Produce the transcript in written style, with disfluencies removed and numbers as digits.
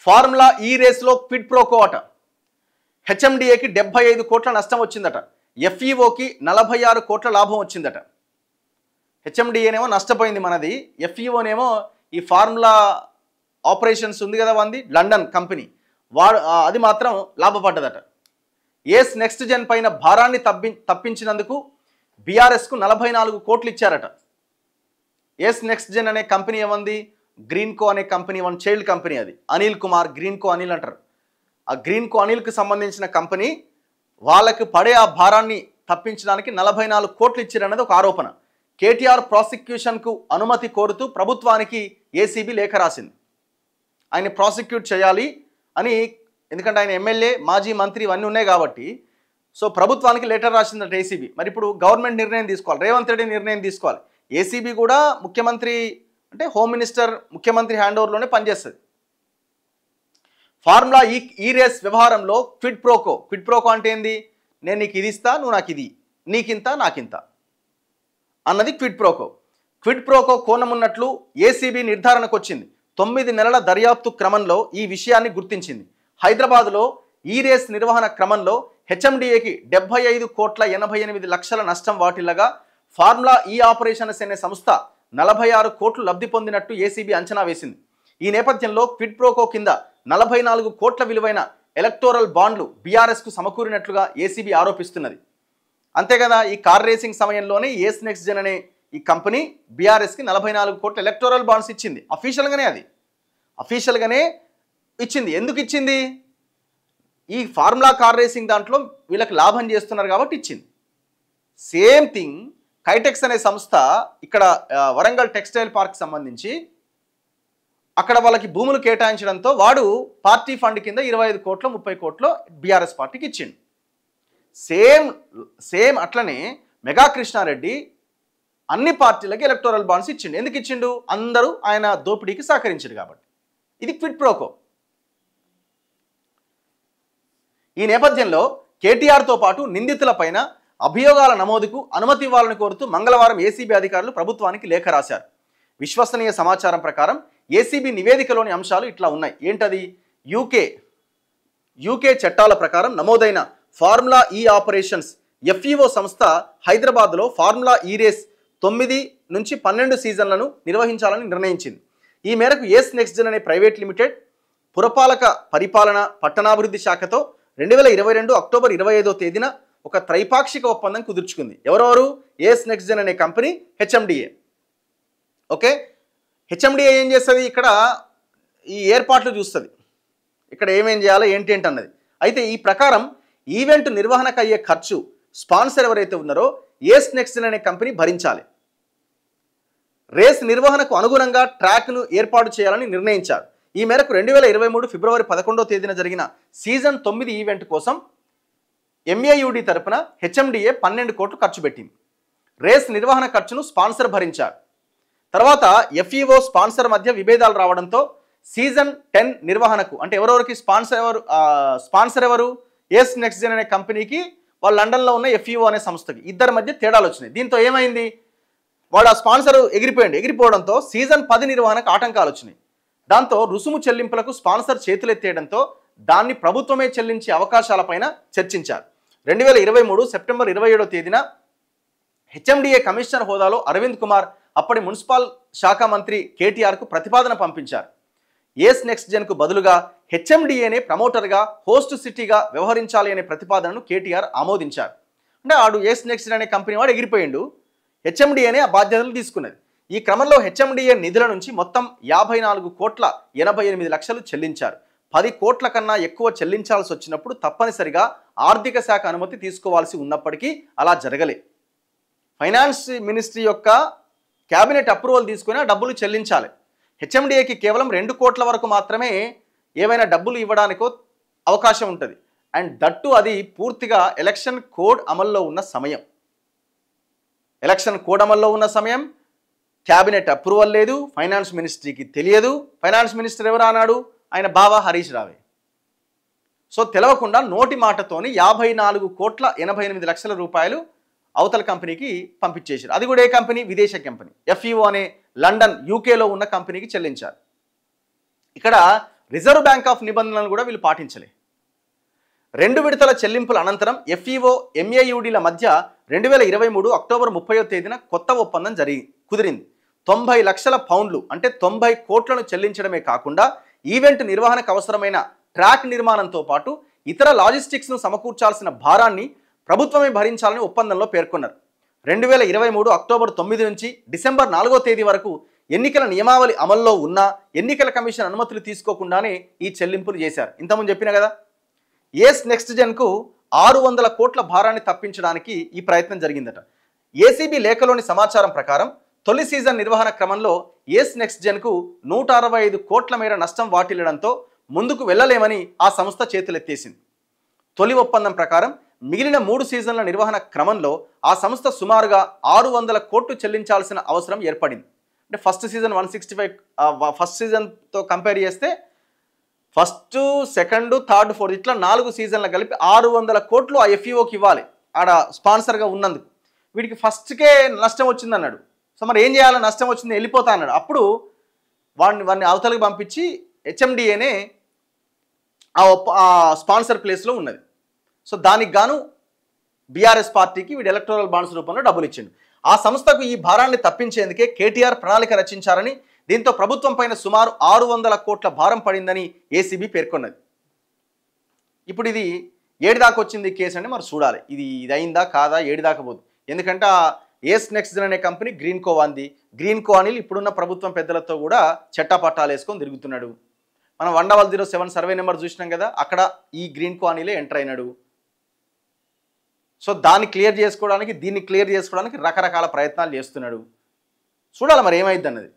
Formula ఈ రేస్లో quid pro quo అట. హెచ్ఎండిఏకి 75 కోట్ల నష్టం వచ్చిందట. ఎఫ్ఈఓకి 46 కోట్ల లాభం వచ్చిందట. హెచ్ఎండిఏనేమో నష్టపోయింది మనది, ఎఫ్ఈఓనేమో ఈ ఫార్ములా ఆపరేషన్స్ ఉంది కదా వంది లండన్ కంపెనీ, అది మాత్రం లాభపడ్డదట. ఏస్ నెక్స్ట్ జెన్ పైన భారాన్ని తప్పించినందుకు బీఆర్ఎస్కు 44 కోట్లు ఇచ్చారట. ఏస్ నెక్స్ట్ జెన్ అనే కంపెనీ ఏమంది, గ్రీన్కో అనే కంపెనీ, వన్ చైల్డ్ కంపెనీ, అది అనిల్ కుమార్, గ్రీన్కో అనిల్ అంటారు. ఆ గ్రీన్కో అనిల్కి సంబంధించిన కంపెనీ వాళ్ళకి పడే ఆ భారాన్ని తప్పించడానికి 44 కోట్లు ఇచ్చారన్నది ఒక ఆరోపణ. కేటీఆర్ ప్రాసిక్యూషన్కు అనుమతి కోరుతూ ప్రభుత్వానికి ఏసీబీ లేఖ రాసింది. ఆయన ప్రాసిక్యూట్ చేయాలి అని, ఎందుకంటే ఆయన ఎమ్మెల్యే, మాజీ మంత్రి ఇవన్నీ ఉన్నాయి కాబట్టి. సో ప్రభుత్వానికి లెటర్ రాసిందట ఏసీబీ. మరి ఇప్పుడు గవర్నమెంట్ నిర్ణయం తీసుకోవాలి, రేవంత్ రెడ్డి నిర్ణయం తీసుకోవాలి. ఏసీబీ కూడా ముఖ్యమంత్రి అంటే హోమ్ మినిస్టర్, ముఖ్యమంత్రి హ్యాండ్ ఓవర్లోనే పనిచేస్తుంది. ఫార్ములా ఈ రేస్ వ్యవహారంలో క్విడ్ ప్రోకో అంటే ఏంది, నేను నీకు ఇది ఇస్తా, నువ్వు నాకు ఇది, నీకింత నాకింత అన్నది క్విడ్ ప్రోకో కోణం ఉన్నట్లు ఏసీబీ నిర్ధారణకు వచ్చింది. 9 నెలల దర్యాప్తు క్రమంలో ఈ విషయాన్ని గుర్తించింది. హైదరాబాద్లో ఈ రేస్ నిర్వహణ క్రమంలో హెచ్ఎండిఏకి 75 కోట్ల 88 లక్షల నష్టం వాటిల్లగా ఫార్ములా ఈ ఆపరేషన్స్ అనే సంస్థ 46 కోట్లు లబ్ధి పొందినట్టు ఏసీబీ అంచనా వేసింది. ఈ నేపథ్యంలో క్విడ్ ప్రోకో కింద 44 కోట్ల విలువైన ఎలక్టోరల్ బాండ్లు బీఆర్ఎస్కు సమకూరినట్లుగా ఏసీబీ ఆరోపిస్తున్నది. అంతే కదా, ఈ కార్ రేసింగ్ సమయంలోనే ఏస్ నెక్స్ట్ జెన్ అనే ఈ కంపెనీ బీఆర్ఎస్కి 44 కోట్ల ఎలక్టోరల్ బాండ్స్ ఇచ్చింది. అఫీషియల్గానే ఇచ్చింది. ఎందుకు ఇచ్చింది, ఈ ఫార్ములా కార్ రేసింగ్ దాంట్లో వీళ్ళకి లాభం చేస్తున్నారు కాబట్టి ఇచ్చింది. సేమ్ థింగ్ కైటెక్స్ అనే సంస్థ ఇక్కడ వరంగల్ టెక్స్టైల్ పార్క్ సంబంధించి అక్కడ వాళ్ళకి భూములు కేటాయించడంతో వాడు పార్టీ ఫండ్ కింద 25 కోట్లు 30 కోట్లు బీఆర్ఎస్ పార్టీకి ఇచ్చిండు. సేమ్ అట్లనే మెగా కృష్ణారెడ్డి అన్ని పార్టీలకి ఎలక్టోరల్ బాండ్స్ ఇచ్చిండు. ఎందుకు ఇచ్చిండు, అందరూ ఆయన దోపిడీకి సహకరించారు కాబట్టి. ఇది క్విడ్ ప్రోకో. ఈ నేపథ్యంలో కేటీఆర్తో పాటు నిందితులపైన అభియోగాల నమోదుకు అనుమతి ఇవ్వాలని కోరుతూ మంగళవారం ఏసీబీ అధికారులు ప్రభుత్వానికి లేఖ రాశారు. విశ్వసనీయ సమాచారం ప్రకారం ఏసీబీ నివేదికలోని అంశాలు ఇట్లా ఉన్నాయి. ఏంటది, యూకే చట్టాల ప్రకారం నమోదైన ఫార్ములా ఈ ఆపరేషన్స్ ఎఫ్ఈఓ సంస్థ హైదరాబాద్లో ఫార్ములా ఈ రేస్ 9 నుంచి 12 సీజన్లను నిర్వహించాలని నిర్ణయించింది. ఈ మేరకు ఏస్ నెక్స్ట్ జెన్ అనే ప్రైవేట్ లిమిటెడ్ పురపాలక పరిపాలన పట్టణాభివృద్ధి శాఖతో 2022 అక్టోబర్ 25వ తేదీన ఒక త్రైపాక్షిక ఒప్పందం కుదుర్చుకుంది. ఎవరెవరు, ఏస్ నెక్స్ట్ జెన్ అనే కంపెనీ, హెచ్ఎండిఏ. ఓకే, హెచ్ఎండిఏ ఏం చేస్తుంది, ఇక్కడ ఈ ఏర్పాట్లు చూస్తుంది, ఇక్కడ ఏమేం చేయాలో ఏంటి అన్నది. అయితే ఈ ప్రకారం ఈవెంట్ నిర్వహణకు అయ్యే ఖర్చు స్పాన్సర్ ఎవరైతే ఉన్నారో ఏస్ నెక్స్ట్ జెన్ అనే కంపెనీ భరించాలి. రేస్ నిర్వహణకు అనుగుణంగా ట్రాక్ను ఏర్పాటు చేయాలని నిర్ణయించారు. ఈ మేరకు 2023 ఫిబ్రవరి 11వ తేదీన జరిగిన సీజన్ 9 ఈవెంట్ కోసం ఎంఏయుడి తరపున హెచ్ఎండిఏ 12 కోట్లు ఖర్చు పెట్టింది. రేస్ నిర్వహణ ఖర్చును స్పాన్సర్ భరించారు. తర్వాత ఎఫ్ఈఓ స్పాన్సర్ మధ్య విభేదాలు రావడంతో సీజన్ 10 నిర్వహణకు, అంటే ఎవరెవరికి స్పాన్సర్ ఎవరు, ఏస్ నెక్స్ట్ జెన్ అనే కంపెనీకి, వాళ్ళు లండన్లో ఉన్న ఎఫ్ఈఓ అనే సంస్థకి, ఇద్దరి మధ్య తేడాలు వచ్చినాయి. దీంతో ఏమైంది, వాడు ఆ స్పాన్సర్ ఎగిరిపోవడంతో సీజన్ 10 నిర్వహణకు ఆటంకాలు వచ్చినాయి. దాంతో రుసుము చెల్లింపులకు స్పాన్సర్ చేతులెత్తేయడంతో దాన్ని ప్రభుత్వమే చెల్లించే అవకాశాలపైన చర్చించారు. 2023 సెప్టెంబర్ 27వ తేదీన హెచ్ఎండిఏ కమిషనర్ హోదాలో అరవింద్ కుమార్ అప్పటి మున్సిపల్ శాఖ మంత్రి కేటీఆర్కు ప్రతిపాదన పంపించారు. ఏస్ నెక్స్ట్ జెన్కు బదులుగా హెచ్ఎండిఏనే ప్రమోటర్గా, హోస్ట్ సిటీగా వ్యవహరించాలి అనే ప్రతిపాదనను కేటీఆర్ ఆమోదించారు. అంటే ఆడు ఏస్ నెక్స్ట్ జెన్ అనే కంపెనీ వాడు ఎగిరిపోయిండు, హెచ్ఎండిఏనే ఆ బాధ్యతలు తీసుకున్నది. ఈ క్రమంలో హెచ్ఎండిఏ నిధుల నుంచి మొత్తం 54 కోట్ల 88 లక్షలు చెల్లించారు. 10 కోట్ల కన్నా ఎక్కువ చెల్లించాల్సి వచ్చినప్పుడు తప్పనిసరిగా ఆర్థిక శాఖ అనుమతి తీసుకోవాల్సి ఉన్నప్పటికీ అలా జరగలే. ఫైనాన్స్ మినిస్ట్రీ యొక్క క్యాబినెట్ అప్రూవల్ తీసుకుని ఆ డబ్బులు చెల్లించాలి. హెచ్ఎండిఏకి కేవలం 2 కోట్ల వరకు మాత్రమే ఏవైనా డబ్బులు ఇవ్వడానికో అవకాశం ఉంటుంది. అండ్ దట్టు అది పూర్తిగా ఎలక్షన్ కోడ్ అమల్లో ఉన్న సమయం, క్యాబినెట్ అప్రూవల్ లేదు, ఫైనాన్స్ మినిస్ట్రీకి తెలియదు. ఫైనాన్స్ మినిస్టర్ ఎవరు అన్నాడు, ఆయన బావ హరీష్ రావే. సో తెలవకుండా నోటి మాటతోని 54 కోట్ల 88 లక్షల రూపాయలు అవతల కంపెనీకి పంపించేశారు. అది కూడా ఏ కంపెనీ, విదేశీ కంపెనీ, ఎఫ్ఈఓ అనే లండన్ యూకేలో ఉన్న కంపెనీకి చెల్లించారు. ఇక్కడ రిజర్వ్ బ్యాంక్ ఆఫ్ నిబంధనలను కూడా వీళ్ళు పాటించలే. 2 విడతల చెల్లింపుల అనంతరం ఎఫ్ఈఓ ఎంఏయుడిల మధ్య 2023 అక్టోబర్ 30వ తేదీన కొత్త ఒప్పందం కుదిరింది. 90 లక్షల పౌండ్లు అంటే 90 కోట్లను చెల్లించడమే కాకుండా ఈవెంట్ నిర్వహణకు అవసరమైన ట్రాక్ నిర్మాణంతో పాటు ఇతర లాజిస్టిక్స్ను సమకూర్చాల్సిన భారాన్ని ప్రభుత్వమే భరించాలని ఒప్పందంలో పేర్కొన్నారు. 2023 అక్టోబర్ 9 నుంచి డిసెంబర్ 4వ తేదీ వరకు ఎన్నికల నియమావళి అమల్లో ఉన్నా ఎన్నికల కమిషన్ అనుమతులు తీసుకోకుండానే ఈ చెల్లింపులు చేశారు. ఇంతకుముందు చెప్పిన కదా, ఏస్ నెక్స్ట్ జెన్కు 600 కోట్ల భారాన్ని తప్పించడానికి ఈ ప్రయత్నం జరిగిందట. ఏసీబీ లేఖలోని సమాచారం ప్రకారం తొలి సీజన్ నిర్వహణ క్రమంలో ఏస్ నెక్స్ట్ జెన్కు 165 కోట్ల మేర నష్టం వాటిల్లడంతో ముందుకు వెళ్లలేమని ఆ సంస్థ చేతులెత్తేసింది. తొలి ఒప్పందం ప్రకారం మిగిలిన 3 సీజన్ల నిర్వహణ క్రమంలో ఆ సంస్థ సుమారుగా 600 కోట్లు చెల్లించాల్సిన అవసరం ఏర్పడింది. అంటే ఫస్ట్ సీజన్ 165 ఫస్ట్ సీజన్తో కంపేర్ చేస్తే ఫస్ట్, సెకండ్, థర్డ్, ఫోర్త్ ఇట్లా 4 సీజన్లు కలిపి 600 కోట్లు ఆ ఎఫ్ఈఓకి ఇవ్వాలి ఆడ స్పాన్సర్గా ఉన్నందుకు. వీడికి ఫస్ట్కే నష్టం వచ్చింది అన్నాడు. సో మరి ఏం చేయాలి, నష్టం వచ్చింది వెళ్ళిపోతా అన్నాడు. అప్పుడు వాడిని అవతలకి పంపించి హెచ్ఎండిఏనే ఆ స్పాన్సర్ ప్లేస్లో ఉన్నది. సో దానికి గాను బీఆర్ఎస్ పార్టీకి వీడు ఎలక్టోరల్ బాండ్స్ రూపంలో డబ్బులు ఇచ్చిండు. ఆ సంస్థకు ఈ భారాన్ని తప్పించేందుకే కేటీఆర్ ప్రణాళిక రచించారని, దీంతో ప్రభుత్వం పైన సుమారు 600 కోట్ల భారం పడిందని ఏసీబీ పేర్కొన్నది. ఇప్పుడు ఇది ఏడు దాకా వచ్చింది కేసు అంటే మరి చూడాలి ఇది అయిందా కాదా, ఏడు దాకా పోదు. ఎందుకంటే ఆ ఏస్ నెక్స్ట్ జెన్ అనే కంపెనీ గ్రీన్కో అంది. గ్రీన్కో అనిల్ ఇప్పుడున్న ప్రభుత్వం పెద్దలతో కూడా చట్టాపట్టాలు వేసుకొని తిరుగుతున్నాడు. మనం 10007 సర్వే నెంబర్ చూసినాం కదా, అక్కడ ఈ గ్రీన్కో అనిలే ఎంటర్ అయినాడు. సో దాన్ని క్లియర్ చేసుకోవడానికి, దీన్ని క్లియర్ చేసుకోవడానికి రకరకాల ప్రయత్నాలు చేస్తున్నాడు. చూడాలి మరి ఏమైంది అన్నది.